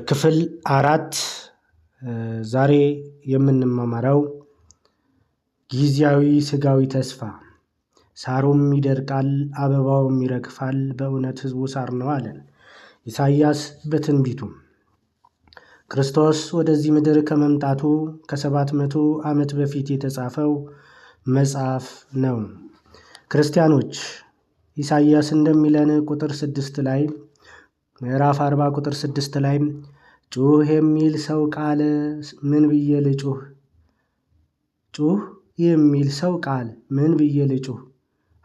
ክፍል 4 ዛሬ የምንማማረው ጊዜያዊ ስጋዊ ተስፋ ሳሩም ይደርቃል አበባውም ይረግፋል በእውነት ሕዝቡ ሳር ነው አለን ኢሳይያስ በትንቢቱ። ክርስቶስ ወደዚህ ምድር ከመምጣቱ ከ700 ዓመት በፊት የተጻፈው መጽሐፍ ነው። ክርስቲያኖች ኢሳይያስ እንደሚለን ቁጥር 6 ላይ ምዕራፍ 40 ቁጥር 6 ላይ ጩህ የሚል ሰው ቃል ምን ብዬ ልጩህ? ጩህ የሚል ሰው ቃል ምን ብዬ ልጩህ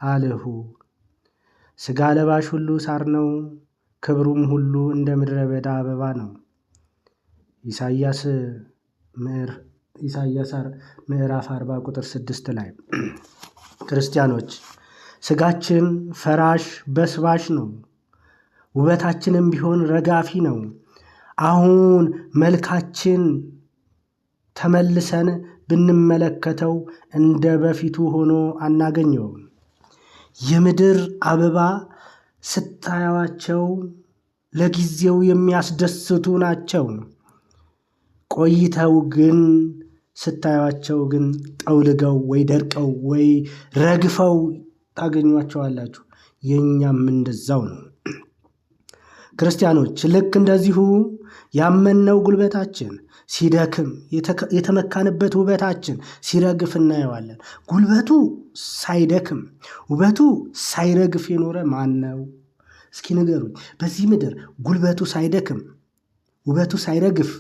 አልሁ። ሥጋ ለባሽ ሁሉ ሳር ነው፣ ክብሩም ሁሉ እንደ ምድረ በዳ አበባ ነው። ኢሳይያስ ምዕራፍ 40 ቁጥር 6 ላይ ክርስቲያኖች ሥጋችን ፈራሽ በስባሽ ነው፣ ውበታችንም ቢሆን ረጋፊ ነው። አሁን መልካችን ተመልሰን ብንመለከተው እንደ በፊቱ ሆኖ አናገኘውም። የምድር አበባ ስታያቸው ለጊዜው የሚያስደስቱ ናቸው። ቆይተው ግን ስታያቸው ግን ጠውልገው ወይ ደርቀው ወይ ረግፈው ታገኟቸዋላችሁ። የኛም እንደዛው ነው። ክርስቲያኖች ልክ እንደዚሁ ያመንነው ጉልበታችን ሲደክም የተመካንበት ውበታችን ሲረግፍ እናየዋለን። ጉልበቱ ሳይደክም ውበቱ ሳይረግፍ የኖረ ማን ነው? እስኪ ንገሩኝ። በዚህ ምድር ጉልበቱ ሳይደክም ውበቱ ሳይረግፍ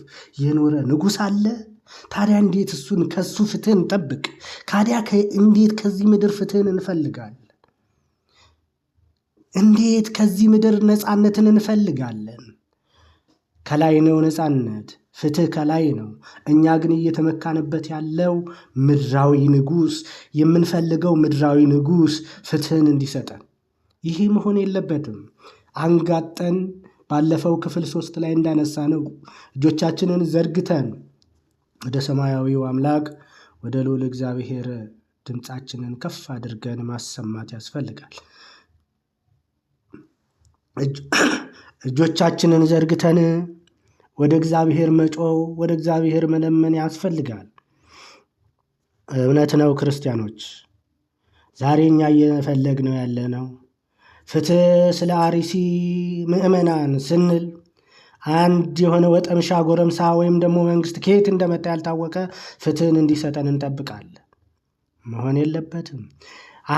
የኖረ ንጉሥ አለ? ታዲያ እንዴት ከሱ ፍትህን እንጠብቅ? እንዴት ከዚህ ምድር ፍትህን እንፈልጋለን? እንዴት ከዚህ ምድር ነፃነትን እንፈልጋለን? ከላይ ነው ነፃነት፣ ፍትህ ከላይ ነው። እኛ ግን እየተመካንበት ያለው ምድራዊ ንጉሥ፣ የምንፈልገው ምድራዊ ንጉሥ ፍትህን እንዲሰጠን። ይሄ መሆን የለበትም። አንጋጠን ባለፈው ክፍል 3 ላይ እንዳነሳ ነው እጆቻችንን ዘርግተን ወደ ሰማያዊው አምላክ ወደ ልዑል እግዚአብሔር ድምፃችንን ከፍ አድርገን ማሰማት ያስፈልጋል። እጆቻችንን ዘርግተን ወደ እግዚአብሔር መጮህ፣ ወደ እግዚአብሔር መለመን ያስፈልጋል። እውነት ነው ክርስቲያኖች፣ ዛሬ እኛ እየፈለግነው ያለነው ፍትህ ስለ አርሲ ምዕመናን ስንል አንድ የሆነ ወጠምሻ ጎረምሳ ወይም ደግሞ መንግስት ከየት እንደመጣ ያልታወቀ ፍትህን እንዲሰጠን እንጠብቃለን። መሆን የለበትም።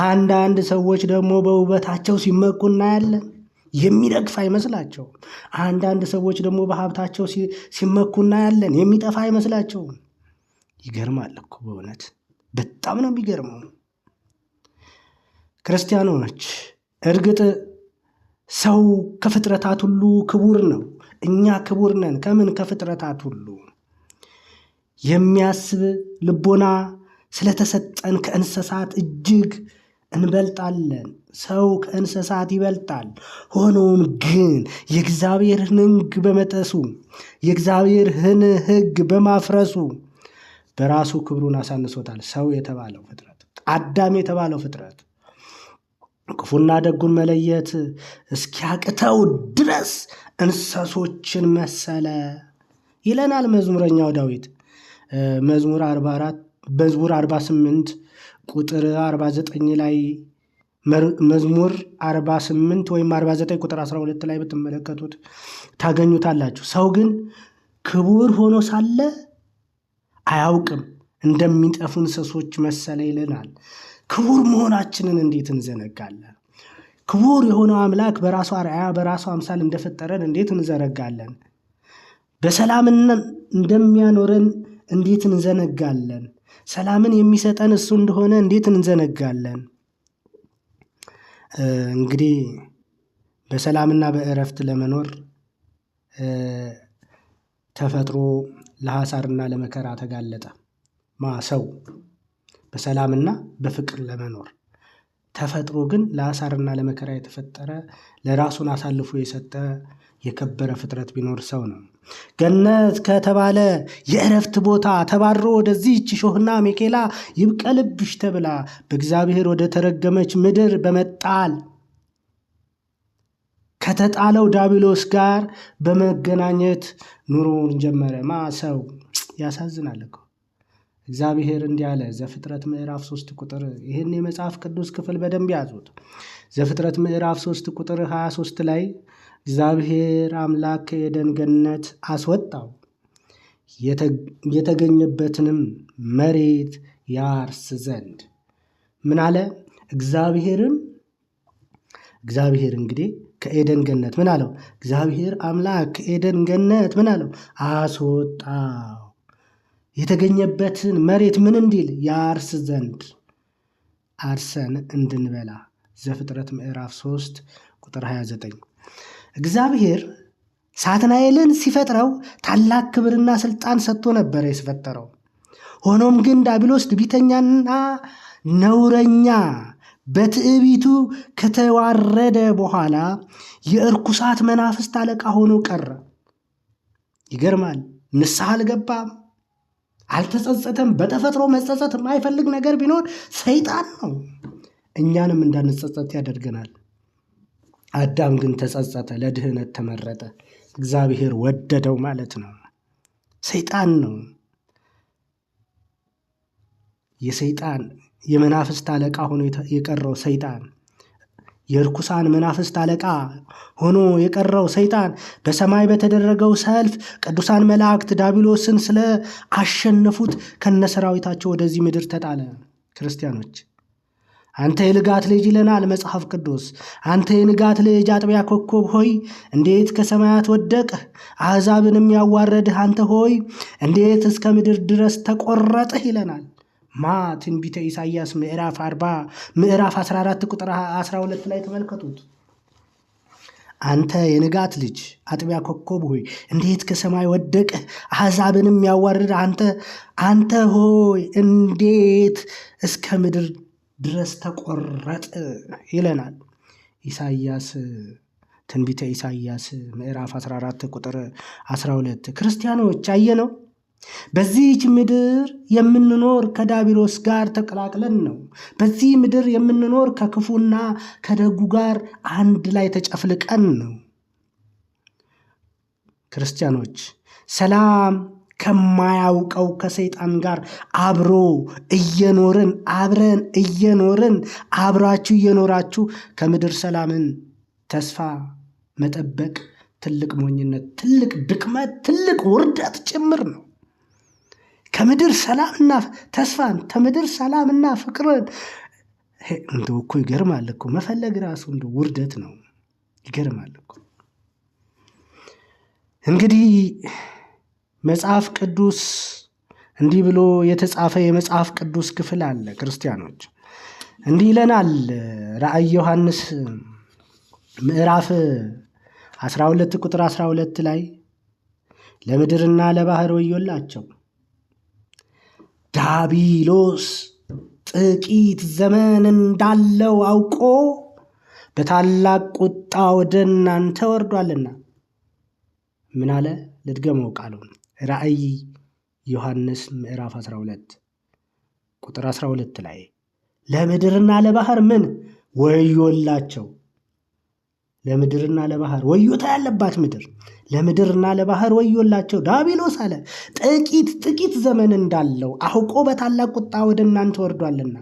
አንዳንድ ሰዎች ደግሞ በውበታቸው ሲመኩ እናያለን። የሚረግፍ አይመስላቸውም። አንዳንድ ሰዎች ደግሞ በሀብታቸው ሲመኩ እናያለን። የሚጠፋ አይመስላቸውም። ይገርማል እኮ በእውነት በጣም ነው የሚገርመው። ክርስቲያኖች እርግጥ ሰው ከፍጥረታት ሁሉ ክቡር ነው። እኛ ክቡር ነን። ከምን? ከፍጥረታት ሁሉ የሚያስብ ልቦና ስለተሰጠን ከእንስሳት እጅግ እንበልጣለን። ሰው ከእንስሳት ይበልጣል። ሆኖም ግን የእግዚአብሔርን ሕግ በመጠሱ የእግዚአብሔርን ሕግ በማፍረሱ በራሱ ክብሩን አሳንሶታል። ሰው የተባለው ፍጥረት፣ አዳም የተባለው ፍጥረት ክፉና ደጉን መለየት እስኪያቅተው ድረስ እንስሶችን መሰለ ይለናል መዝሙረኛው ዳዊት። መዝሙር 48 ቁጥር 49 ላይ መዝሙር 48 ወይም 49 ቁጥር 12 ላይ ብትመለከቱት ታገኙታላችሁ። ሰው ግን ክቡር ሆኖ ሳለ አያውቅም፣ እንደሚጠፉ እንስሶች መሰለ ይለናል። ክቡር መሆናችንን እንዴት እንዘነጋለን? ክቡር የሆነው አምላክ በራሱ አርአያ በራሱ አምሳል እንደፈጠረን እንዴት እንዘነጋለን? በሰላም እንደሚያኖረን እንዴት እንዘነጋለን? ሰላምን የሚሰጠን እሱ እንደሆነ እንዴት እንዘነጋለን? እንግዲህ በሰላምና በእረፍት ለመኖር ተፈጥሮ ለሐሳርና ለመከራ ተጋለጠ። ሰው በሰላምና በፍቅር ለመኖር ተፈጥሮ ግን ለሐሳርና ለመከራ የተፈጠረ ለራሱን አሳልፎ የሰጠ የከበረ ፍጥረት ቢኖር ሰው ነው። ገነት ከተባለ የእረፍት ቦታ ተባሮ ወደዚህች እሾህና አሜኬላ ይብቀልብሽ ተብላ በእግዚአብሔር ወደ ተረገመች ምድር በመጣል ከተጣለው ዲያብሎስ ጋር በመገናኘት ኑሮውን ጀመረ። ሰው ያሳዝናል እኮ። እግዚአብሔር እንዲህ አለ። ዘፍጥረት ምዕራፍ 3 ቁጥር ይህን የመጽሐፍ ቅዱስ ክፍል በደንብ ያዙት። ዘፍጥረት ምዕራፍ 3 ቁጥር 23 ላይ እግዚአብሔር አምላክ ከኤደን ገነት አስወጣው፣ የተገኘበትንም መሬት ያርስ ዘንድ። ምን አለ? እግዚአብሔር እንግዲህ ከኤደን ገነት ምን አለው? እግዚአብሔር አምላክ ከኤደን ገነት ምን አለው? አስወጣው፣ የተገኘበትን መሬት ምን እንዲል? ያርስ ዘንድ፣ አርሰን እንድንበላ። ዘፍጥረት ምዕራፍ 3 ቁጥር 29። እግዚአብሔር ሳትናኤልን ሲፈጥረው ታላቅ ክብርና ስልጣን ሰጥቶ ነበረ የፈጠረው። ሆኖም ግን ዲያብሎስ ትዕቢተኛና ነውረኛ በትዕቢቱ ከተዋረደ በኋላ የእርኩሳት መናፍስት አለቃ ሆኖ ቀረ። ይገርማል። ንስሐ አልገባም፣ አልተጸጸተም። በተፈጥሮ መጸጸት የማይፈልግ ነገር ቢኖር ሰይጣን ነው። እኛንም እንዳንጸጸት ያደርገናል። አዳም ግን ተጸጸተ፣ ለድህነት ተመረጠ፣ እግዚአብሔር ወደደው ማለት ነው። ሰይጣን ነው የመናፍስት አለቃ ሆኖ የቀረው ሰይጣን፣ የርኩሳን መናፍስት አለቃ ሆኖ የቀረው ሰይጣን በሰማይ በተደረገው ሰልፍ ቅዱሳን መላእክት ዲያብሎስን ስለ አሸነፉት ከነሰራዊታቸው ወደዚህ ምድር ተጣለ። ክርስቲያኖች፣ አንተ የንጋት ልጅ ይለናል መጽሐፍ ቅዱስ። አንተ የንጋት ልጅ አጥቢያ ኮከብ ሆይ እንዴት ከሰማያት ወደቅህ? አሕዛብንም ያዋረድህ አንተ ሆይ እንዴት እስከ ምድር ድረስ ተቆረጥህ? ይለናል። ትንቢተ ኢሳይያስ ምዕራፍ 40 ምዕራፍ 14 ቁጥር 12 ላይ ተመልከቱት። አንተ የንጋት ልጅ አጥቢያ ኮከብ ሆይ እንዴት ከሰማይ ወደቅህ? አሕዛብንም ያዋረድህ አንተ ሆይ እንዴት እስከ ምድር ድረስ ተቆረጥ ይለናል ኢሳይያስ። ትንቢተ ኢሳይያስ ምዕራፍ 14 ቁጥር 12። ክርስቲያኖች አየነው። በዚህች ምድር የምንኖር ከዲያብሎስ ጋር ተቀላቅለን ነው። በዚህ ምድር የምንኖር ከክፉና ከደጉ ጋር አንድ ላይ ተጨፍልቀን ነው። ክርስቲያኖች፣ ሰላም ከማያውቀው ከሰይጣን ጋር አብረን እየኖርን አብራችሁ እየኖራችሁ ከምድር ሰላምን ተስፋ መጠበቅ ትልቅ ሞኝነት፣ ትልቅ ድክመት፣ ትልቅ ውርደት ጭምር ነው። ከምድር ሰላምና ተስፋን፣ ከምድር ሰላምና ፍቅርን እንደው እኮ ይገርማል እኮ መፈለግ ራሱ እንደው ውርደት ነው። ይገርማል እኮ። እንግዲህ መጽሐፍ ቅዱስ እንዲህ ብሎ የተጻፈ የመጽሐፍ ቅዱስ ክፍል አለ። ክርስቲያኖች እንዲህ ይለናል። ራእይ ዮሐንስ ምዕራፍ 12 ቁጥር 12 ላይ ለምድርና ለባህር ወዮላቸው፣ ዲያብሎስ ጥቂት ዘመን እንዳለው አውቆ በታላቅ ቁጣ ወደ እናንተ ወርዷልና። ምን አለ? ልድገመው ቃሉን። ራእይ ዮሐንስ ምዕራፍ 12 ቁጥር 12 ላይ ለምድርና ለባህር ምን ወዮላቸው? ለምድርና ለባህር ወዮታ ያለባት ምድር፣ ለምድርና ለባህር ወዮላቸው። ዲያብሎስ አለ ጥቂት ዘመን እንዳለው አውቆ በታላቅ ቁጣ ወደ እናንተ ወርዷልና።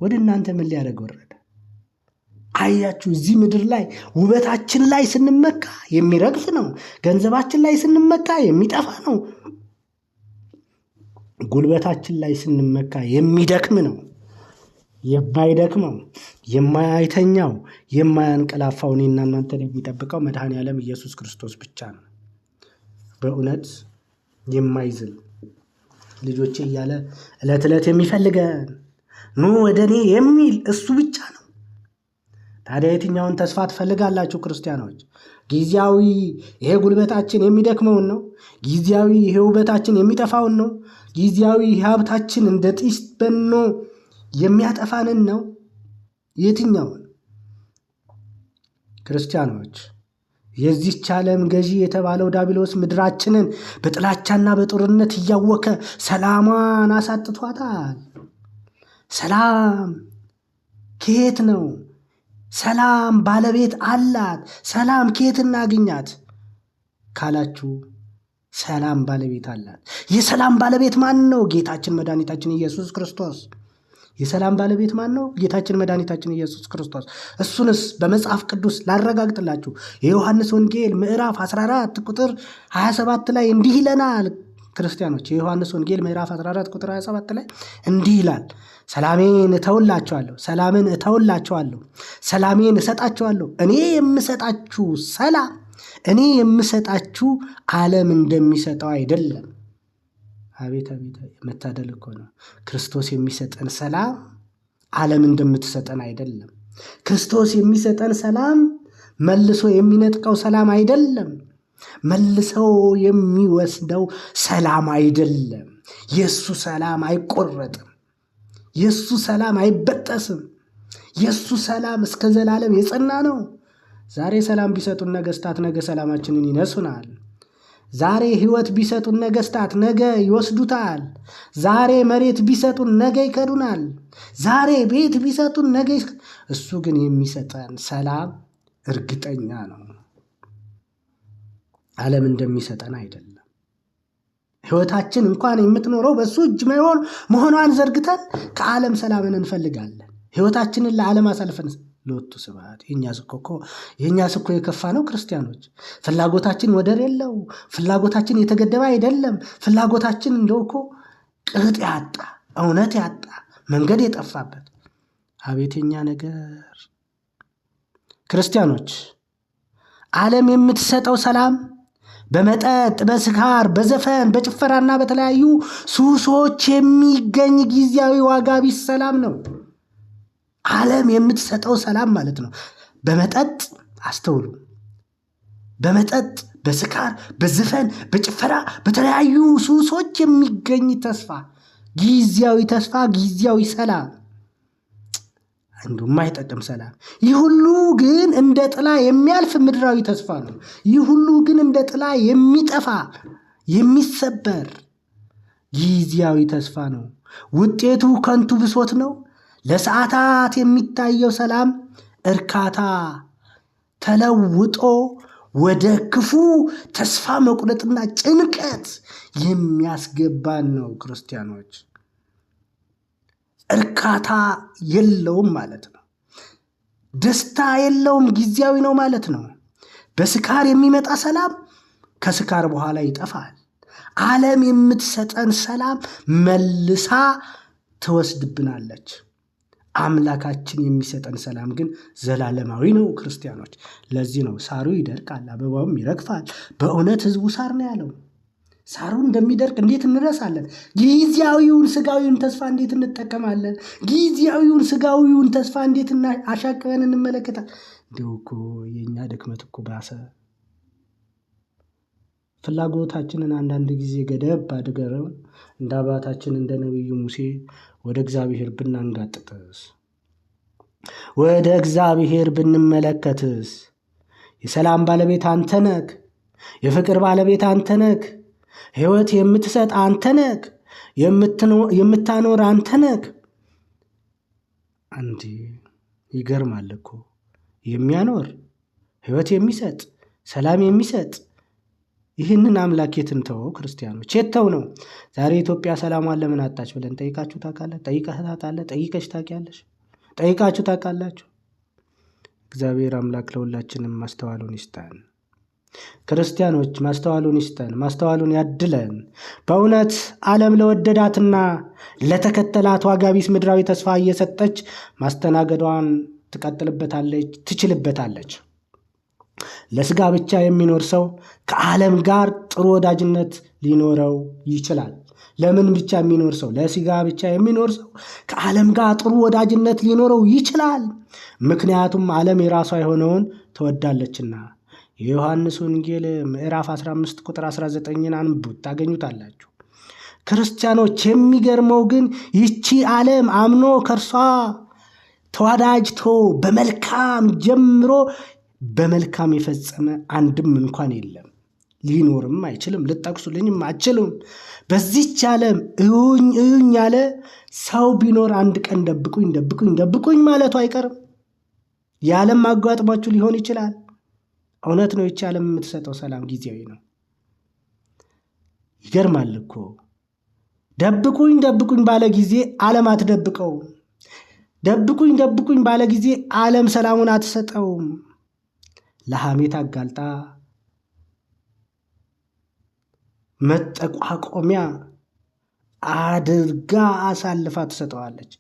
ወደ እናንተ ምን ሊያደርግ ወረደ? አያችሁ፣ እዚህ ምድር ላይ ውበታችን ላይ ስንመካ የሚረግፍ ነው። ገንዘባችን ላይ ስንመካ የሚጠፋ ነው። ጉልበታችን ላይ ስንመካ የሚደክም ነው። የማይደክመው፣ የማይተኛው፣ የማያንቀላፋው እኔና እናንተን የሚጠብቀው መድኃኔዓለም ኢየሱስ ክርስቶስ ብቻ ነው። በእውነት የማይዝል ልጆቼ እያለ ዕለት ዕለት የሚፈልገን ኑ ወደ እኔ የሚል እሱ ብቻ ነው። ታዲያ የትኛውን ተስፋ ትፈልጋላችሁ ክርስቲያኖች? ጊዜያዊ ይሄ ጉልበታችን የሚደክመውን ነው? ጊዜያዊ ይሄ ውበታችን የሚጠፋውን ነው? ጊዜያዊ ሀብታችን እንደ ጢስ በኖ የሚያጠፋንን ነው? የትኛውን? ክርስቲያኖች፣ የዚህች ዓለም ገዢ የተባለው ዲያብሎስ ምድራችንን በጥላቻና በጦርነት እያወከ ሰላሟን አሳጥቷታል። ሰላም ከየት ነው? ሰላም ባለቤት አላት። ሰላም ከየት እናገኛት ካላችሁ ሰላም ባለቤት አላት። የሰላም ባለቤት ማን ነው? ጌታችን መድኃኒታችን ኢየሱስ ክርስቶስ። የሰላም ባለቤት ማን ነው? ጌታችን መድኃኒታችን ኢየሱስ ክርስቶስ። እሱንስ በመጽሐፍ ቅዱስ ላረጋግጥላችሁ። የዮሐንስ ወንጌል ምዕራፍ 14 ቁጥር 27 ላይ እንዲህ ይለናል። ክርስቲያኖች፣ የዮሐንስ ወንጌል ምዕራፍ 14 ቁጥር 27 ላይ እንዲህ ይላል፣ ሰላሜን እተውላችኋለሁ፣ ሰላምን እተውላችኋለሁ፣ ሰላሜን እሰጣችኋለሁ። እኔ የምሰጣችሁ ዓለም እንደሚሰጠው አይደለም። አቤት መታደል እኮ ነው። ክርስቶስ የሚሰጠን ሰላም ዓለም እንደምትሰጠን አይደለም። ክርስቶስ የሚሰጠን ሰላም መልሶ የሚነጥቀው ሰላም አይደለም። መልሰው የሚወስደው ሰላም አይደለም። የእሱ ሰላም አይቆረጥም። የእሱ ሰላም አይበጠስም። የእሱ ሰላም እስከ ዘላለም የጸና ነው። ዛሬ ሰላም ቢሰጡን ነገስታት ነገ ሰላማችንን ይነሱናል። ዛሬ ሕይወት ቢሰጡን ነገስታት ነገ ይወስዱታል። ዛሬ መሬት ቢሰጡን ነገ ይከዱናል። ዛሬ ቤት ቢሰጡን ነገ እሱ ግን የሚሰጠን ሰላም እርግጠኛ ነው። ዓለም እንደሚሰጠን አይደለም። ሕይወታችን እንኳን የምትኖረው በእሱ እጅ መሆኗን ዘርግተን ከዓለም ሰላምን እንፈልጋለን። ሕይወታችንን ለዓለም አሳልፈን ለወጡ ስብሐት። የእኛ ስኮ የከፋ ነው ክርስቲያኖች። ፍላጎታችን ወደር የለው። ፍላጎታችን የተገደበ አይደለም። ፍላጎታችን እንደው እኮ ቅጥ ያጣ፣ እውነት ያጣ፣ መንገድ የጠፋበት። አቤት የኛ ነገር ክርስቲያኖች። ዓለም የምትሰጠው ሰላም በመጠጥ፣ በስካር፣ በዘፈን፣ በጭፈራና በተለያዩ ሱሶች የሚገኝ ጊዜያዊ ዋጋ ቢስ ሰላም ነው። ዓለም የምትሰጠው ሰላም ማለት ነው። በመጠጥ አስተውሉ። በመጠጥ፣ በስካር፣ በዘፈን፣ በጭፈራ፣ በተለያዩ ሱሶች የሚገኝ ተስፋ፣ ጊዜያዊ ተስፋ፣ ጊዜያዊ ሰላም፣ የማይጠቅም ሰላም። ይህ ሁሉ ግን እንደ ጥላ የሚያልፍ ምድራዊ ተስፋ ነው። ይህ ሁሉ ግን እንደ ጥላ የሚጠፋ የሚሰበር ጊዜያዊ ተስፋ ነው። ውጤቱ ከንቱ ብሶት ነው። ለሰዓታት የሚታየው ሰላም እርካታ ተለውጦ ወደ ክፉ ተስፋ መቁረጥና ጭንቀት የሚያስገባን ነው። ክርስቲያኖች፣ እርካታ የለውም ማለት ነው። ደስታ የለውም፣ ጊዜያዊ ነው ማለት ነው። በስካር የሚመጣ ሰላም ከስካር በኋላ ይጠፋል። ዓለም የምትሰጠን ሰላም መልሳ ትወስድብናለች። አምላካችን የሚሰጠን ሰላም ግን ዘላለማዊ ነው። ክርስቲያኖች፣ ለዚህ ነው ሳሩ ይደርቃል አበባውም ይረግፋል፣ በእውነት ሕዝቡ ሳር ነው ያለው። ሳሩ እንደሚደርቅ እንዴት እንረሳለን? ጊዜያዊውን ስጋዊውን ተስፋ እንዴት እንጠቀማለን? ጊዜያዊውን ስጋዊውን ተስፋ እንዴት አሻቅበን እንመለከታል? እንዲሁ እኮ የእኛ ድክመት እኮ ባሰ። ፍላጎታችንን አንዳንድ ጊዜ ገደብ አድርገው እንደ አባታችን እንደ ነቢዩ ሙሴ ወደ እግዚአብሔር ብናንጋጥጥስ፣ ወደ እግዚአብሔር ብንመለከትስ? የሰላም ባለቤት አንተ ነህ። የፍቅር ባለቤት አንተ ነህ። ሕይወት የምትሰጥ አንተ ነህ። የምታኖር አንተ ነህ። አንዴ ይገርማል እኮ የሚያኖር ሕይወት የሚሰጥ ሰላም የሚሰጥ ይህንን አምላክ የትን ተወው? ክርስቲያኖች የተው ነው። ዛሬ ኢትዮጵያ ሰላሟን ለምን አጣች ብለን ጠይቃችሁ ታውቃለህ? ጠይቀሽ ታውቂያለሽ? ጠይቃችሁ ታውቃላችሁ? እግዚአብሔር አምላክ ለሁላችንም ማስተዋሉን ይስጠን። ክርስቲያኖች፣ ማስተዋሉን ይስጠን፣ ማስተዋሉን ያድለን። በእውነት ዓለም ለወደዳትና ለተከተላት ዋጋ ቢስ ምድራዊ ተስፋ እየሰጠች ማስተናገዷን ትቀጥልበታለች፣ ትችልበታለች። ለስጋ ብቻ የሚኖር ሰው ከዓለም ጋር ጥሩ ወዳጅነት ሊኖረው ይችላል። ለምን ብቻ የሚኖር ሰው? ለስጋ ብቻ የሚኖር ሰው ከዓለም ጋር ጥሩ ወዳጅነት ሊኖረው ይችላል። ምክንያቱም ዓለም የራሷ የሆነውን ትወዳለችና። የዮሐንስ ወንጌል ምዕራፍ 15 ቁጥር 19ን አንብቡት ታገኙታላችሁ። ክርስቲያኖች፣ የሚገርመው ግን ይቺ ዓለም አምኖ ከእርሷ ተዋዳጅቶ በመልካም ጀምሮ በመልካም የፈጸመ አንድም እንኳን የለም፣ ሊኖርም አይችልም። ልጠቅሱልኝም አችሉም። በዚች ዓለም እዩኝ ያለ ሰው ቢኖር አንድ ቀን ደብቁኝ ማለቱ አይቀርም። የዓለም ማጋጥሟችሁ ሊሆን ይችላል። እውነት ነው። ይቺ ዓለም የምትሰጠው ሰላም ጊዜያዊ ነው። ይገርማል እኮ ደብቁኝ ደብቁኝ ባለ ጊዜ ዓለም አትደብቀውም። ደብቁኝ ደብቁኝ ባለ ጊዜ ዓለም ሰላሙን አትሰጠውም። ለሐሜት አጋልጣ መጠቋቆሚያ አድርጋ አሳልፋ ትሰጠዋለች።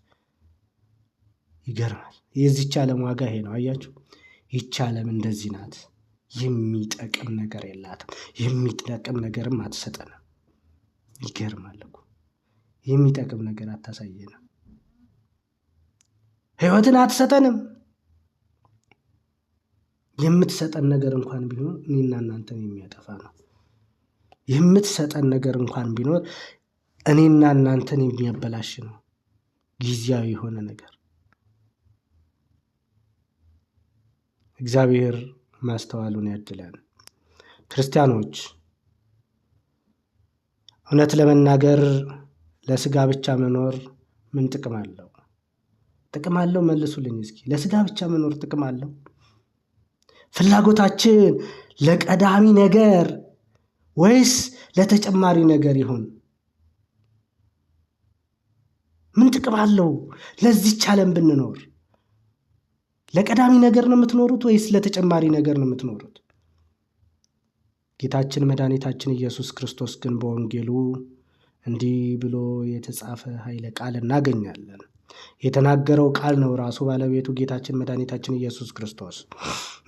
ይገርማል። የዚች ዓለም ዋጋ ይሄ ነው። አያችሁ፣ ይቺ ዓለም እንደዚህ ናት። የሚጠቅም ነገር የላትም። የሚጠቅም ነገርም አትሰጠንም። ይገርማል እኮ የሚጠቅም ነገር አታሳየንም። ሕይወትን አትሰጠንም። የምትሰጠን ነገር እንኳን ቢሆን እኔና እናንተን የሚያጠፋ ነው። የምትሰጠን ነገር እንኳን ቢኖር እኔና እናንተን የሚያበላሽ ነው። ጊዜያዊ የሆነ ነገር። እግዚአብሔር ማስተዋሉን ያድለን። ክርስቲያኖች፣ እውነት ለመናገር ለስጋ ብቻ መኖር ምን ጥቅም አለው? ጥቅም አለው? መልሱልኝ እስኪ። ለስጋ ብቻ መኖር ጥቅም አለው? ፍላጎታችን ለቀዳሚ ነገር ወይስ ለተጨማሪ ነገር ይሆን? ምን ጥቅም አለው ለዚህች ዓለም ብንኖር? ለቀዳሚ ነገር ነው የምትኖሩት ወይስ ለተጨማሪ ነገር ነው የምትኖሩት? ጌታችን መድኃኒታችን ኢየሱስ ክርስቶስ ግን በወንጌሉ እንዲህ ብሎ የተጻፈ ኃይለ ቃል እናገኛለን። የተናገረው ቃል ነው ራሱ ባለቤቱ ጌታችን መድኃኒታችን ኢየሱስ ክርስቶስ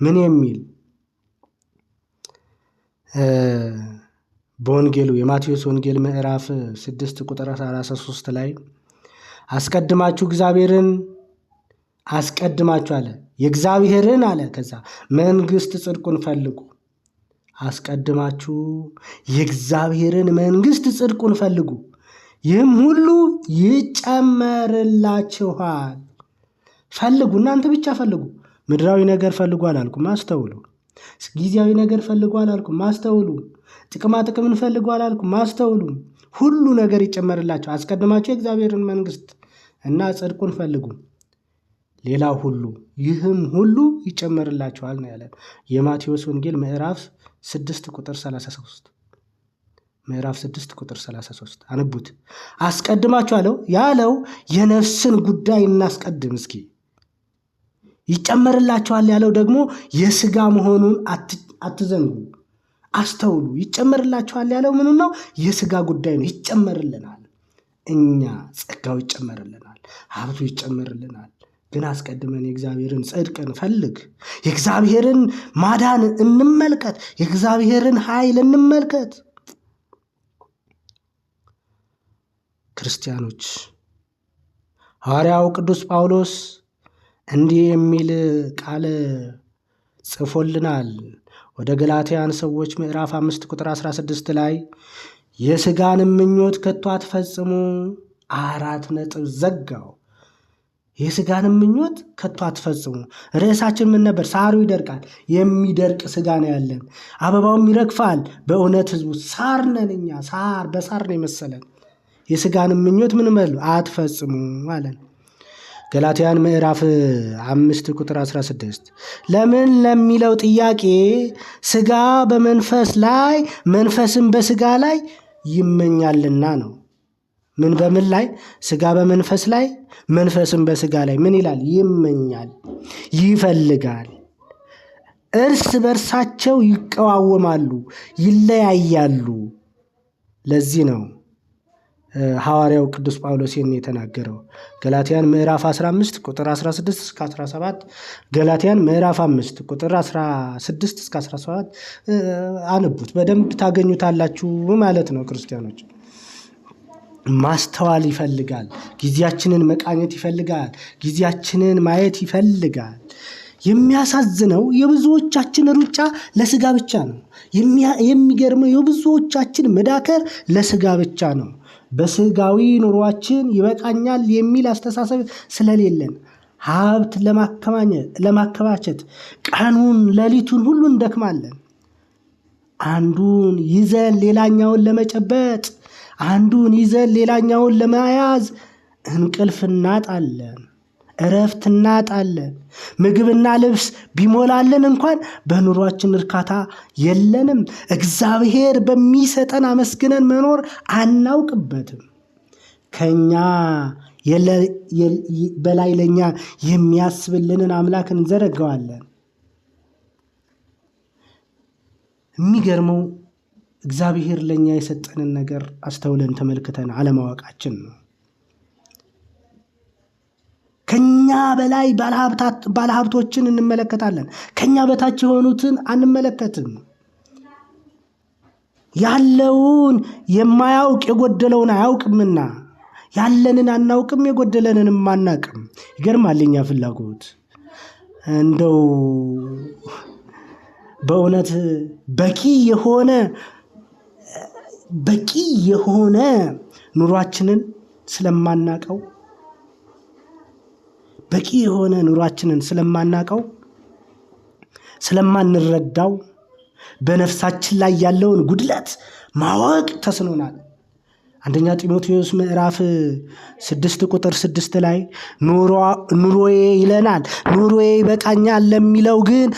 ምን የሚል በወንጌሉ የማቴዎስ ወንጌል ምዕራፍ 6 ቁጥር 33 ላይ አስቀድማችሁ እግዚአብሔርን አስቀድማችሁ አለ የእግዚአብሔርን አለ ከዛ መንግስት ጽድቁን ፈልጉ። አስቀድማችሁ የእግዚአብሔርን መንግስት ጽድቁን ፈልጉ፣ ይህም ሁሉ ይጨመርላችኋል። ፈልጉ፣ እናንተ ብቻ ፈልጉ። ምድራዊ ነገር ፈልጉ አላልኩም፣ አስተውሉ። ጊዜያዊ ነገር ፈልጉ አላልኩም፣ አስተውሉ። ጥቅማ ጥቅምን ፈልጉ አላልኩም፣ አስተውሉ። ሁሉ ነገር ይጨመርላችኋል። አስቀድማችሁ የእግዚአብሔርን መንግስት እና ጽድቁን ፈልጉ፣ ሌላው ሁሉ ይህም ሁሉ ይጨመርላችኋል ነው ያለን። የማቴዎስ ወንጌል ምዕራፍ 6 ቁጥር 33 ምዕራፍ 6 ቁጥር 33 አንቡት። አስቀድማችሁ አለው ያለው የነፍስን ጉዳይ እናስቀድም እስኪ። ይጨመርላችኋል ያለው ደግሞ የስጋ መሆኑን አትዘንጉ፣ አስተውሉ። ይጨመርላችኋል ያለው ምኑ ነው? የስጋ ጉዳይ ነው። ይጨመርልናል። እኛ ጸጋው ይጨመርልናል፣ ሀብቱ ይጨመርልናል። ግን አስቀድመን የእግዚአብሔርን ጽድቅ እንፈልግ፣ የእግዚአብሔርን ማዳን እንመልከት፣ የእግዚአብሔርን ኃይል እንመልከት። ክርስቲያኖች፣ ሐዋርያው ቅዱስ ጳውሎስ እንዲህ የሚል ቃል ጽፎልናል። ወደ ገላትያን ሰዎች ምዕራፍ 5 ቁጥር 16 ላይ የሥጋን ምኞት ከቶ አትፈጽሙ። 4 ነጥብ ዘጋው። የሥጋን ምኞት ከቶ አትፈጽሙ። ርዕሳችን ምን ነበር? ሳሩ ይደርቃል። የሚደርቅ ሥጋ ነው ያለን። አበባውም ይረግፋል። በእውነት ሕዝቡ ሳር ነን እኛ። ሳር በሳር ነው የመሰለን። የሥጋን ምኞት ምን በሉ አትፈጽሙ አለን። ገላትያን ምዕራፍ 5 ቁጥር 16 ለምን ለሚለው ጥያቄ ሥጋ በመንፈስ ላይ መንፈስም በሥጋ ላይ ይመኛልና ነው። ምን በምን ላይ? ሥጋ በመንፈስ ላይ መንፈስም በሥጋ ላይ ምን ይላል? ይመኛል፣ ይፈልጋል። እርስ በርሳቸው ይቀዋወማሉ፣ ይለያያሉ። ለዚህ ነው ሐዋርያው ቅዱስ ጳውሎስ የተናገረው። ገላትያን ምዕራፍ 15 ቁጥር 16 እስከ 17፣ ገላትያን ምዕራፍ 5 ቁጥር 16 እስከ 17 አንቡት፣ በደንብ ታገኙታላችሁ ማለት ነው። ክርስቲያኖች፣ ማስተዋል ይፈልጋል። ጊዜያችንን መቃኘት ይፈልጋል። ጊዜያችንን ማየት ይፈልጋል። የሚያሳዝነው የብዙዎቻችን ሩጫ ለሥጋ ብቻ ነው። የሚገርመው የብዙዎቻችን መዳከር ለሥጋ ብቻ ነው። በሥጋዊ ኑሯችን ይበቃኛል የሚል አስተሳሰብ ስለሌለን ሀብት ለማከማቸት ቀኑን ሌሊቱን ሁሉ እንደክማለን። አንዱን ይዘን ሌላኛውን ለመጨበጥ፣ አንዱን ይዘን ሌላኛውን ለመያዝ እንቅልፍ እናጣለን። እረፍት እናጣለን። ምግብና ልብስ ቢሞላልን እንኳን በኑሯችን እርካታ የለንም። እግዚአብሔር በሚሰጠን አመስግነን መኖር አናውቅበትም። ከኛ በላይ ለኛ የሚያስብልንን አምላክ እንዘረጋዋለን። የሚገርመው እግዚአብሔር ለኛ የሰጠንን ነገር አስተውለን ተመልክተን አለማወቃችን ነው። ከኛ በላይ ባለሀብቶችን እንመለከታለን። ከኛ በታች የሆኑትን አንመለከትም። ያለውን የማያውቅ የጎደለውን አያውቅምና ያለንን አናውቅም፣ የጎደለንንም አናውቅም። ይገርማል የኛ ፍላጎት። እንደው በእውነት በቂ የሆነ ኑሯችንን ስለማናቀው ስለማንረዳው በነፍሳችን ላይ ያለውን ጉድለት ማወቅ ተስኖናል። አንደኛ ጢሞቴዎስ ምዕራፍ 6 ቁጥር 6 ላይ ኑሮዬ ይለናል። ኑሮዬ ይበቃኛል ለሚለው ግን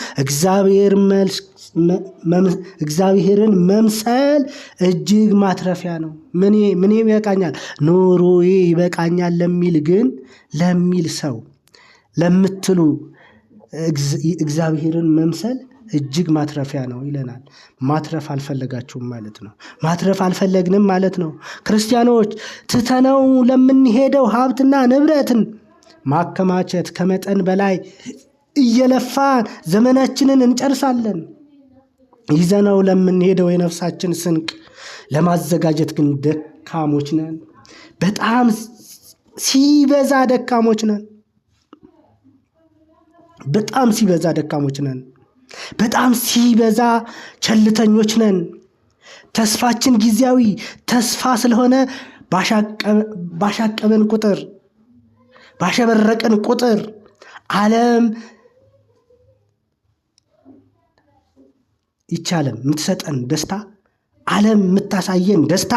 እግዚአብሔርን መምሰል እጅግ ማትረፊያ ነው። ምን ይበቃኛል? ኑሮዬ ይበቃኛል ለሚል ሰው ለምትሉ እግዚአብሔርን መምሰል እጅግ ማትረፊያ ነው ይለናል። ማትረፍ አልፈለጋችሁም ማለት ነው። ማትረፍ አልፈለግንም ማለት ነው። ክርስቲያኖች ትተነው ለምንሄደው ሀብትና ንብረትን ማከማቸት ከመጠን በላይ እየለፋን ዘመናችንን እንጨርሳለን። ይዘነው ለምንሄደው የነፍሳችን ስንቅ ለማዘጋጀት ግን ደካሞች ነን። በጣም ሲበዛ ደካሞች ነን። በጣም ሲበዛ ቸልተኞች ነን። ተስፋችን ጊዜያዊ ተስፋ ስለሆነ ባሸበረቅን ቁጥር ዓለም ይቻለም የምትሰጠን ደስታ፣ ዓለም የምታሳየን ደስታ፣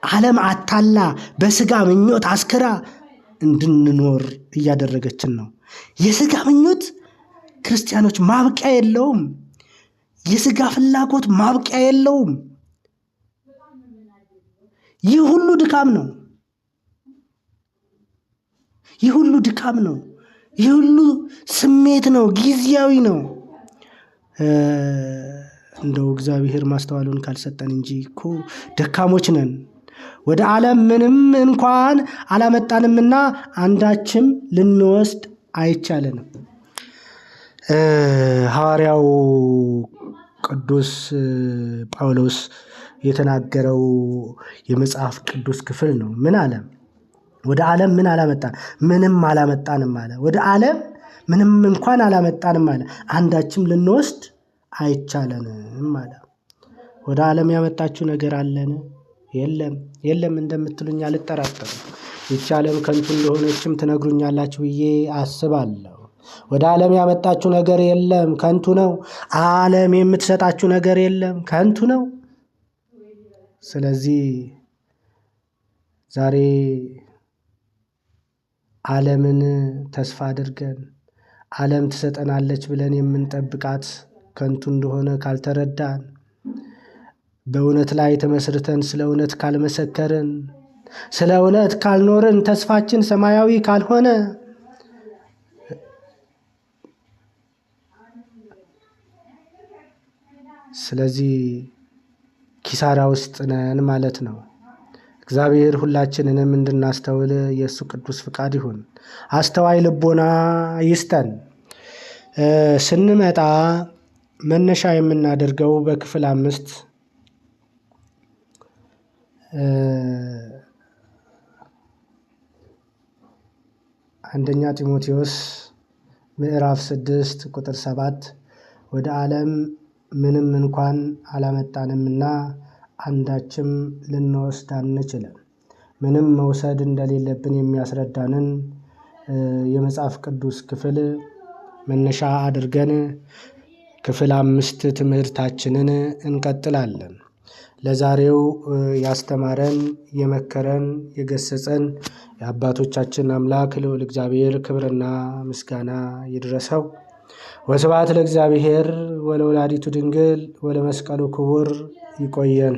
ዓለም አታላ በስጋ ምኞት አስክራ እንድንኖር እያደረገችን ነው። የስጋ ምኞት ክርስቲያኖች ማብቂያ የለውም። የስጋ ፍላጎት ማብቂያ የለውም። ይህ ሁሉ ድካም ነው። ይህ ሁሉ ስሜት ነው፣ ጊዜያዊ ነው። እንደው እግዚአብሔር ማስተዋሉን ካልሰጠን እንጂ እኮ ደካሞች ነን። ወደ ዓለም ምንም እንኳን አላመጣንምና አንዳችም ልንወስድ አይቻለንም። ሐዋርያው ቅዱስ ጳውሎስ የተናገረው የመጽሐፍ ቅዱስ ክፍል ነው። ምን አለ? ወደ ዓለም ምን አላመጣን? ምንም አላመጣንም አለ። ወደ ዓለም ምንም እንኳን አላመጣንም አለ። አንዳችም ልንወስድ አይቻለንም አለ። ወደ ዓለም ያመጣችሁ ነገር አለን? የለም እንደምትሉኝ አልጠራጠርም። ይህች ዓለም ከንቱ እንደሆነችም ትነግሩኛላችሁ ብዬ አስባለሁ። ወደ ዓለም ያመጣችሁ ነገር የለም፣ ከንቱ ነው። ዓለም የምትሰጣችሁ ነገር የለም፣ ከንቱ ነው። ስለዚህ ዛሬ ዓለምን ተስፋ አድርገን ዓለም ትሰጠናለች ብለን የምንጠብቃት ከንቱ እንደሆነ ካልተረዳን፣ በእውነት ላይ ተመስርተን ስለ እውነት ካልመሰከርን፣ ስለ እውነት ካልኖርን፣ ተስፋችን ሰማያዊ ካልሆነ ስለዚህ ኪሳራ ውስጥ ነን ማለት ነው። እግዚአብሔር ሁላችንንም እንድናስተውል የእሱ ቅዱስ ፍቃድ ይሁን። አስተዋይ ልቦና ይስጠን። ስንመጣ መነሻ የምናደርገው በክፍል 5 አንደኛ ጢሞቴዎስ ምዕራፍ 6 ቁጥር 7 ወደ ዓለም ምንም እንኳን አላመጣንምና አንዳችም ልንወስድ አንችልም። ምንም መውሰድ እንደሌለብን የሚያስረዳንን የመጽሐፍ ቅዱስ ክፍል መነሻ አድርገን ክፍል 5 ትምህርታችንን እንቀጥላለን። ለዛሬው ያስተማረን የመከረን የገሰጸን የአባቶቻችን አምላክ ልዑል እግዚአብሔር ክብርና ምስጋና ይድረሰው። ወስብሐት ለእግዚአብሔር ወለወላዲቱ ድንግል ወለመስቀሉ ክቡር። ይቆየን።